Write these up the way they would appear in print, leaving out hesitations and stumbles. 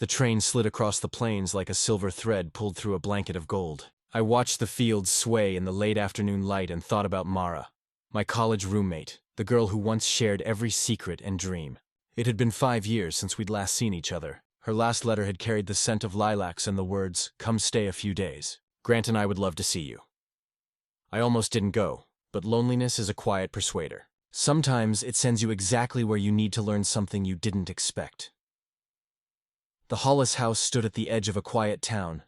The train slid across the plains like a silver thread pulled through a blanket of gold. I watched the fields sway in the late afternoon light and thought about Mara, my college roommate, the girl who once shared every secret and dream. It had been 5 years since we'd last seen each other. Her last letter had carried the scent of lilacs and the words, "Come stay a few days. Grant and I would love to see you." I almost didn't go, but loneliness is a quiet persuader. Sometimes it sends you exactly where you need to learn something you didn't expect. The Hollis house stood at the edge of a quiet town,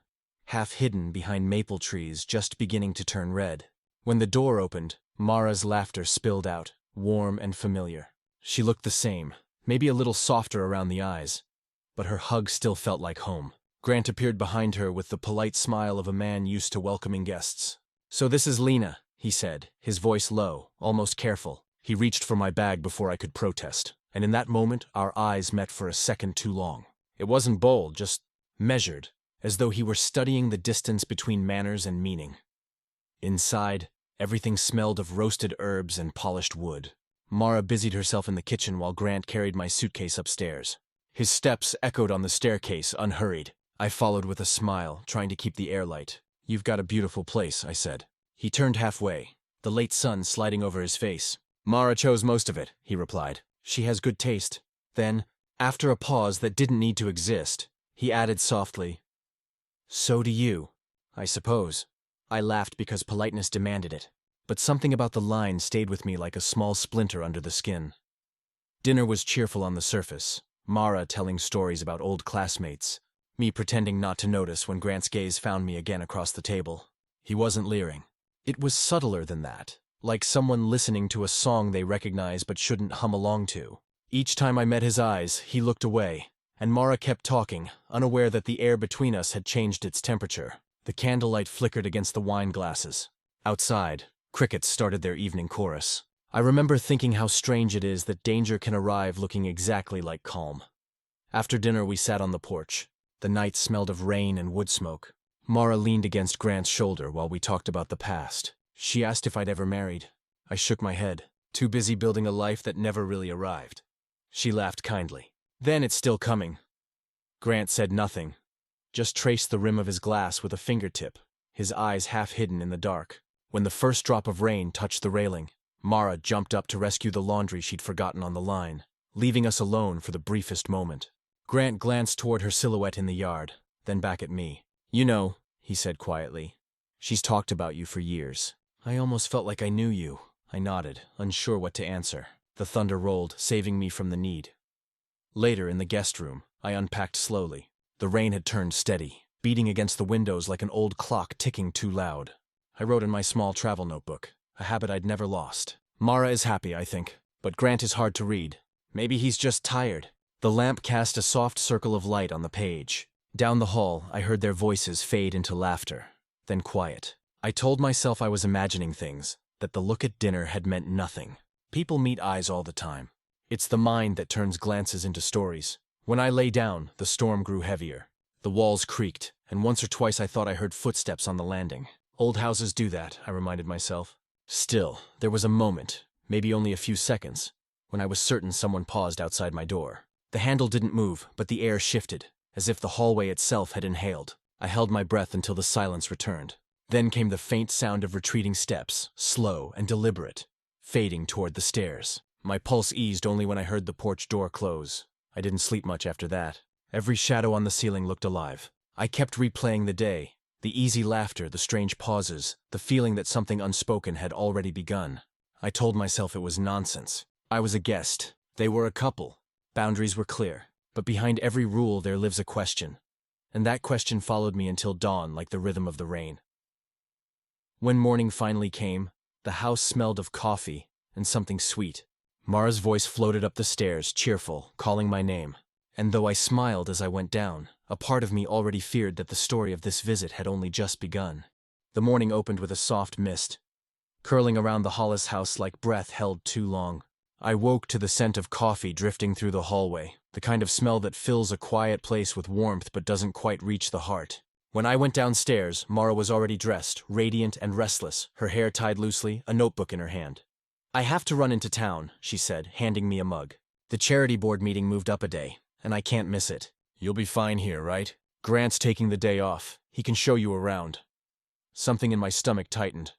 half hidden behind maple trees just beginning to turn red. When the door opened, Mara's laughter spilled out, warm and familiar. She looked the same, maybe a little softer around the eyes, but her hug still felt like home. Grant appeared behind her with the polite smile of a man used to welcoming guests. "So this is Lena," he said, his voice low, almost careful. He reached for my bag before I could protest, and in that moment our eyes met for a second too long. It wasn't bold, just measured, as though he were studying the distance between manners and meaning. Inside, everything smelled of roasted herbs and polished wood. Mara busied herself in the kitchen while Grant carried my suitcase upstairs. His steps echoed on the staircase, unhurried. I followed with a smile, trying to keep the air light. "You've got a beautiful place," I said. He turned halfway, the late sun sliding over his face. "Mara chose most of it," he replied. "She has good taste." Then, after a pause that didn't need to exist, he added softly, "So do you, I suppose." I laughed because politeness demanded it, but something about the line stayed with me like a small splinter under the skin. Dinner was cheerful on the surface, Mara telling stories about old classmates, me pretending not to notice when Grant's gaze found me again across the table. He wasn't leering. It was subtler than that, like someone listening to a song they recognize but shouldn't hum along to. Each time I met his eyes, he looked away, and Mara kept talking, unaware that the air between us had changed its temperature. The candlelight flickered against the wine glasses. Outside, crickets started their evening chorus. I remember thinking how strange it is that danger can arrive looking exactly like calm. After dinner we sat on the porch. The night smelled of rain and wood smoke. Mara leaned against Grant's shoulder while we talked about the past. She asked if I'd ever married. I shook my head, too busy building a life that never really arrived. She laughed kindly. "Then it's still coming." Grant said nothing, just traced the rim of his glass with a fingertip, his eyes half hidden in the dark. When the first drop of rain touched the railing, Mara jumped up to rescue the laundry she'd forgotten on the line, leaving us alone for the briefest moment. Grant glanced toward her silhouette in the yard, then back at me. "You know," he said quietly, "she's talked about you for years." I almost felt like I knew you. I nodded, unsure what to answer. The thunder rolled, saving me from the need. Later, in the guest room, I unpacked slowly. The rain had turned steady, beating against the windows like an old clock ticking too loud. I wrote in my small travel notebook, a habit I'd never lost. "Mara is happy, I think, but Grant is hard to read. Maybe he's just tired." The lamp cast a soft circle of light on the page. Down the hall, I heard their voices fade into laughter, then quiet. I told myself I was imagining things, that the look at dinner had meant nothing. People meet eyes all the time. It's the mind that turns glances into stories. When I lay down, the storm grew heavier. The walls creaked, and once or twice I thought I heard footsteps on the landing. Old houses do that, I reminded myself. Still, there was a moment, maybe only a few seconds, when I was certain someone paused outside my door. The handle didn't move, but the air shifted, as if the hallway itself had inhaled. I held my breath until the silence returned. Then came the faint sound of retreating steps, slow and deliberate, fading toward the stairs. My pulse eased only when I heard the porch door close. I didn't sleep much after that. Every shadow on the ceiling looked alive. I kept replaying the day, the easy laughter, the strange pauses, the feeling that something unspoken had already begun. I told myself it was nonsense. I was a guest. They were a couple. Boundaries were clear. But behind every rule there lives a question. And that question followed me until dawn like the rhythm of the rain. When morning finally came, the house smelled of coffee and something sweet. Mara's voice floated up the stairs, cheerful, calling my name. And though I smiled as I went down, a part of me already feared that the story of this visit had only just begun. The morning opened with a soft mist, curling around the Hollis house like breath held too long. I woke to the scent of coffee drifting through the hallway, the kind of smell that fills a quiet place with warmth but doesn't quite reach the heart. When I went downstairs, Mara was already dressed, radiant and restless, her hair tied loosely, a notebook in her hand. "I have to run into town," she said, handing me a mug. "The charity board meeting moved up a day, and I can't miss it." You'll be fine here, right? Grant's taking the day off. He can show you around. Something in my stomach tightened,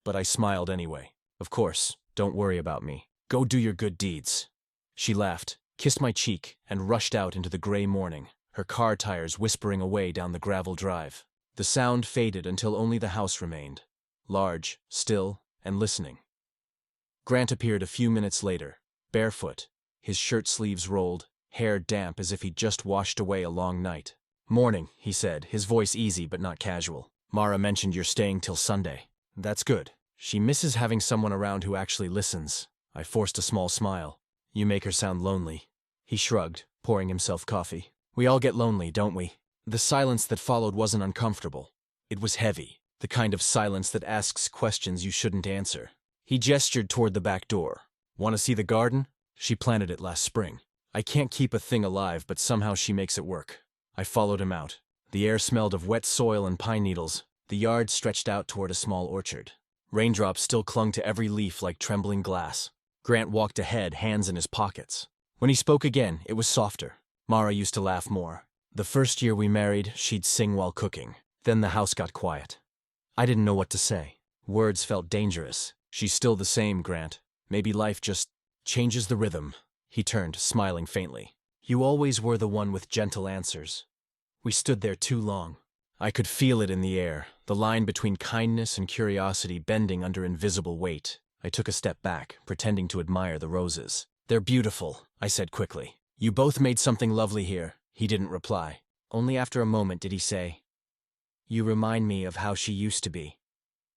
but I smiled anyway. Of course, don't worry about me. Go do your good deeds. She laughed, kissed my cheek, and rushed out into the gray morning, her car tires whispering away down the gravel drive. The sound faded until only the house remained, large, still, and listening. Grant appeared a few minutes later, barefoot, his shirt sleeves rolled, hair damp as if he'd just washed away a long night. "Morning," he said, his voice easy but not casual. "Mara mentioned you're staying till Sunday. That's good. She misses having someone around who actually listens." I forced a small smile. "You make her sound lonely." He shrugged, pouring himself coffee. "We all get lonely, don't we?" The silence that followed wasn't uncomfortable. It was heavy, the kind of silence that asks questions you shouldn't answer. He gestured toward the back door. "Want to see the garden? She planted it last spring. I can't keep a thing alive, but somehow she makes it work." I followed him out. The air smelled of wet soil and pine needles. The yard stretched out toward a small orchard. Raindrops still clung to every leaf like trembling glass. Grant walked ahead, hands in his pockets. When he spoke again, it was softer. Mara used to laugh more. The first year we married, she'd sing while cooking. Then the house got quiet. I didn't know what to say. Words felt dangerous. "She's still the same, Grant. Maybe life just changes the rhythm." He turned, smiling faintly. "You always were the one with gentle answers." We stood there too long. I could feel it in the air, the line between kindness and curiosity bending under invisible weight. I took a step back, pretending to admire the roses. "They're beautiful," I said quickly. "You both made something lovely here." He didn't reply. Only after a moment did he say, "You remind me of how she used to be."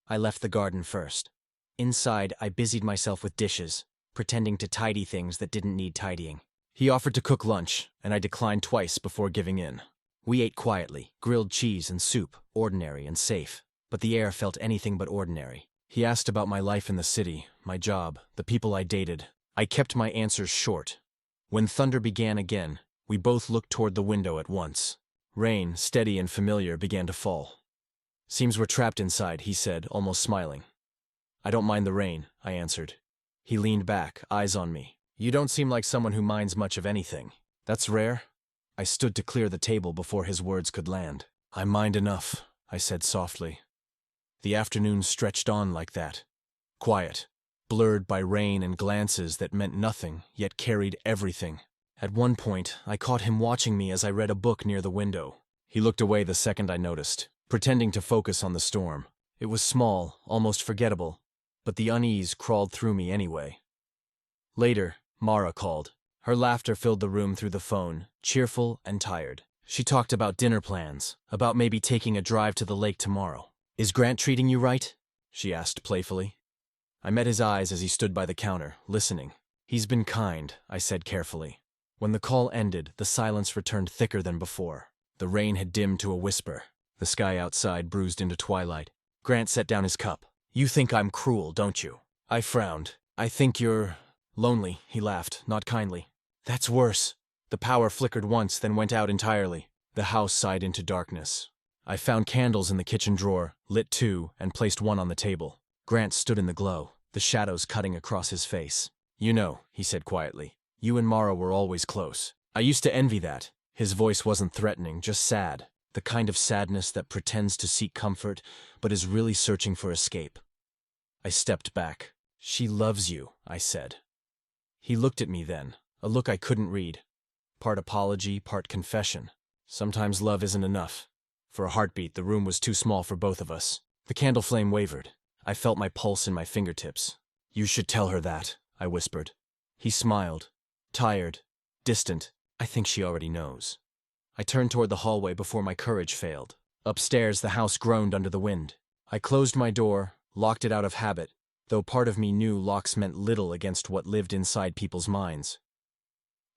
I left the garden first. Inside, I busied myself with dishes, pretending to tidy things that didn't need tidying. He offered to cook lunch, and I declined twice before giving in. We ate quietly, grilled cheese and soup, ordinary and safe. But the air felt anything but ordinary. He asked about my life in the city, my job, the people I dated. I kept my answers short. When thunder began again, we both looked toward the window at once. Rain, steady and familiar, began to fall. "Seems we're trapped inside," he said, almost smiling. "I don't mind the rain," I answered. He leaned back, eyes on me. "You don't seem like someone who minds much of anything." "That's rare." I stood to clear the table before his words could land. "I mind enough," I said softly. The afternoon stretched on like that. Quiet, blurred by rain and glances that meant nothing, yet carried everything. At one point, I caught him watching me as I read a book near the window. He looked away the second I noticed, pretending to focus on the storm. It was small, almost forgettable, but the unease crawled through me anyway. Later, Mara called. Her laughter filled the room through the phone, cheerful and tired. She talked about dinner plans, about maybe taking a drive to the lake tomorrow. "Is Grant treating you right?" she asked playfully. I met his eyes as he stood by the counter, listening. "He's been kind," I said carefully. When the call ended, the silence returned thicker than before. The rain had dimmed to a whisper. The sky outside bruised into twilight. Grant set down his cup. "You think I'm cruel, don't you?" I frowned. "I think you're lonely," he laughed, not kindly. "That's worse." The power flickered once, then went out entirely. The house sighed into darkness. I found candles in the kitchen drawer, lit two, and placed one on the table. Grant stood in the glow, the shadows cutting across his face. "You know," he said quietly, "you and Mara were always close. I used to envy that." His voice wasn't threatening, just sad, the kind of sadness that pretends to seek comfort, but is really searching for escape. I stepped back. "She loves you," I said. He looked at me then, a look I couldn't read. Part apology, part confession. Sometimes love isn't enough. For a heartbeat, the room was too small for both of us. The candle flame wavered. I felt my pulse in my fingertips. "You should tell her that," I whispered. He smiled. Tired, distant. "I think she already knows." I turned toward the hallway before my courage failed. Upstairs, the house groaned under the wind. I closed my door, locked it out of habit, though part of me knew locks meant little against what lived inside people's minds.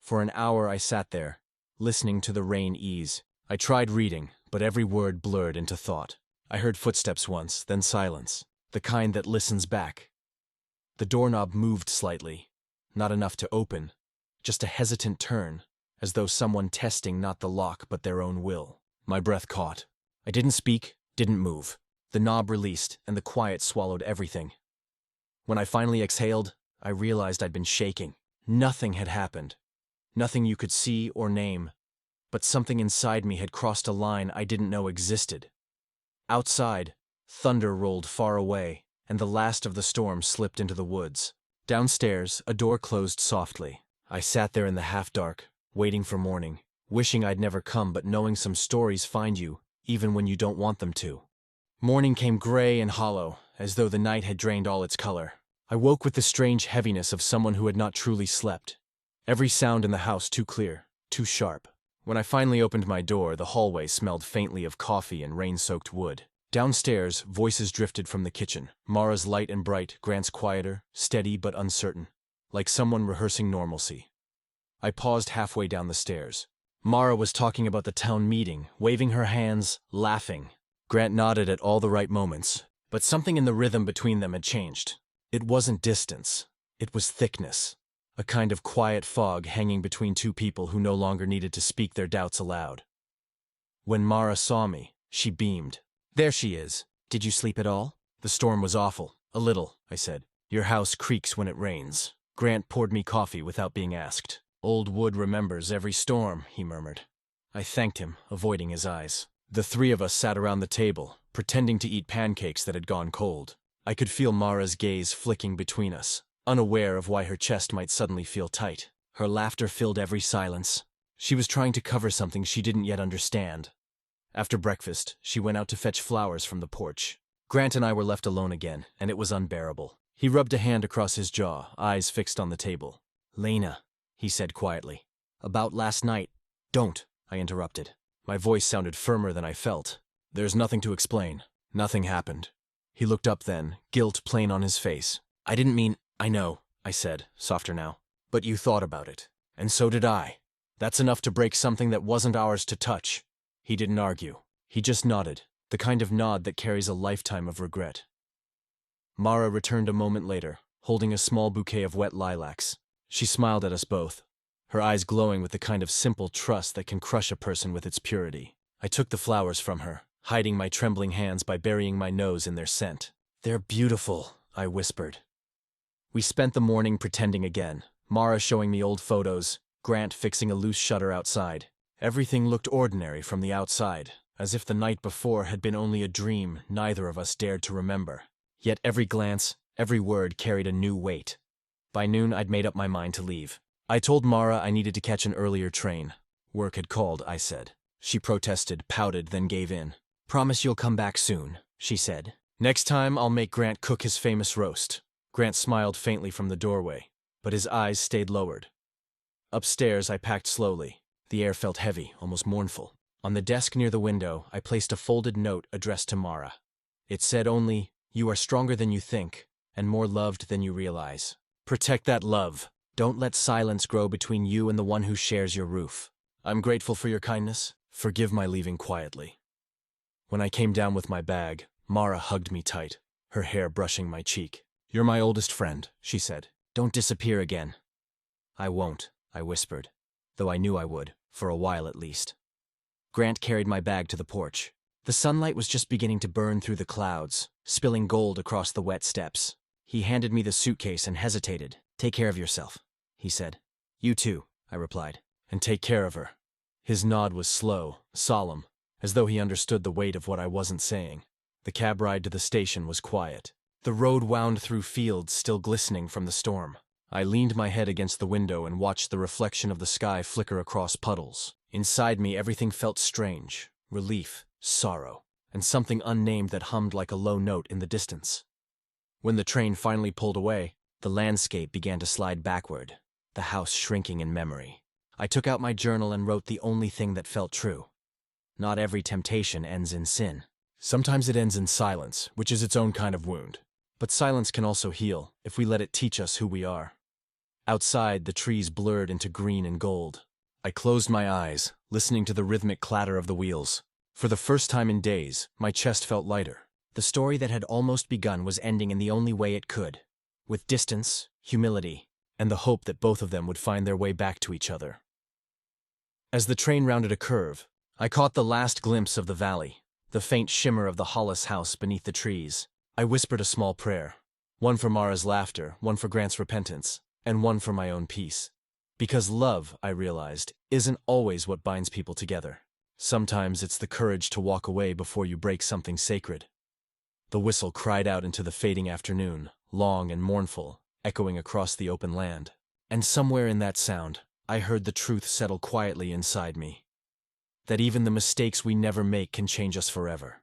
For an hour I sat there, listening to the rain ease. I tried reading, but every word blurred into thought. I heard footsteps once, then silence, the kind that listens back. The doorknob moved slightly, not enough to open, just a hesitant turn, as though someone testing not the lock but their own will. My breath caught. I didn't speak, didn't move. The knob released, and the quiet swallowed everything. When I finally exhaled, I realized I'd been shaking. Nothing had happened. Nothing you could see or name. but something inside me had crossed a line I didn't know existed. Outside, thunder rolled far away, and the last of the storm slipped into the woods. Downstairs, a door closed softly. I sat there in the half-dark, waiting for morning, wishing I'd never come but knowing some stories find you, even when you don't want them to. Morning came gray and hollow, as though the night had drained all its color. I woke with the strange heaviness of someone who had not truly slept. Every sound in the house too clear, too sharp. When I finally opened my door, the hallway smelled faintly of coffee and rain-soaked wood. Downstairs, voices drifted from the kitchen. Mara's light and bright, Grant's quieter, steady but uncertain, like someone rehearsing normalcy. I paused halfway down the stairs. Mara was talking about the town meeting, waving her hands, laughing. Grant nodded at all the right moments, but something in the rhythm between them had changed. It wasn't distance. It was thickness. A kind of quiet fog hanging between two people who no longer needed to speak their doubts aloud. When Mara saw me, she beamed. "There she is. Did you sleep at all?" "The storm was awful. A little," I said. "Your house creaks when it rains." Grant poured me coffee without being asked. "Old wood remembers every storm," he murmured. I thanked him, avoiding his eyes. The three of us sat around the table, pretending to eat pancakes that had gone cold. I could feel Mara's gaze flicking between us, unaware of why her chest might suddenly feel tight. Her laughter filled every silence. She was trying to cover something she didn't yet understand. After breakfast, she went out to fetch flowers from the porch. Grant and I were left alone again, and it was unbearable. He rubbed a hand across his jaw, eyes fixed on the table. "Lena," he said quietly. "About last night—" "Don't," I interrupted. My voice sounded firmer than I felt. "There's nothing to explain. Nothing happened." He looked up then, guilt plain on his face. "I didn't mean—" "I know," I said, softer now. "But you thought about it. And so did I. That's enough to break something that wasn't ours to touch." He didn't argue. He just nodded, the kind of nod that carries a lifetime of regret. Mara returned a moment later, holding a small bouquet of wet lilacs. She smiled at us both, her eyes glowing with the kind of simple trust that can crush a person with its purity. I took the flowers from her, hiding my trembling hands by burying my nose in their scent. "They're beautiful," I whispered. We spent the morning pretending again, Mara showing me old photos, Grant fixing a loose shutter outside. Everything looked ordinary from the outside, as if the night before had been only a dream neither of us dared to remember. Yet every glance, every word carried a new weight. By noon, I'd made up my mind to leave. I told Mara I needed to catch an earlier train. Work had called, I said. She protested, pouted, then gave in. "Promise you'll come back soon," she said. "Next time, I'll make Grant cook his famous roast." Grant smiled faintly from the doorway, but his eyes stayed lowered. Upstairs, I packed slowly. The air felt heavy, almost mournful. On the desk near the window, I placed a folded note addressed to Mara. It said only, "You are stronger than you think, and more loved than you realize. Protect that love. Don't let silence grow between you and the one who shares your roof. I'm grateful for your kindness. Forgive my leaving quietly." When I came down with my bag, Mara hugged me tight, her hair brushing my cheek. "You're my oldest friend," she said. "Don't disappear again." "I won't," I whispered, though I knew I would, for a while at least. Grant carried my bag to the porch. The sunlight was just beginning to burn through the clouds, spilling gold across the wet steps. He handed me the suitcase and hesitated. "Take care of yourself," he said. "You too," I replied. "And take care of her." His nod was slow, solemn, as though he understood the weight of what I wasn't saying. The cab ride to the station was quiet. The road wound through fields still glistening from the storm. I leaned my head against the window and watched the reflection of the sky flicker across puddles. Inside me, everything felt strange, relief, sorrow, and something unnamed that hummed like a low note in the distance. When the train finally pulled away, the landscape began to slide backward, the house shrinking in memory. I took out my journal and wrote the only thing that felt true. Not every temptation ends in sin. Sometimes it ends in silence, which is its own kind of wound. But silence can also heal, if we let it teach us who we are. Outside, the trees blurred into green and gold. I closed my eyes, listening to the rhythmic clatter of the wheels. For the first time in days, my chest felt lighter. The story that had almost begun was ending in the only way it could, with distance, humility, and the hope that both of them would find their way back to each other. As the train rounded a curve, I caught the last glimpse of the valley, the faint shimmer of the Hollis house beneath the trees. I whispered a small prayer, one for Mara's laughter, one for Grant's repentance, and one for my own peace. Because love, I realized, isn't always what binds people together. Sometimes it's the courage to walk away before you break something sacred. The whistle cried out into the fading afternoon, long and mournful, echoing across the open land. And somewhere in that sound, I heard the truth settle quietly inside me. That even the mistakes we never make can change us forever.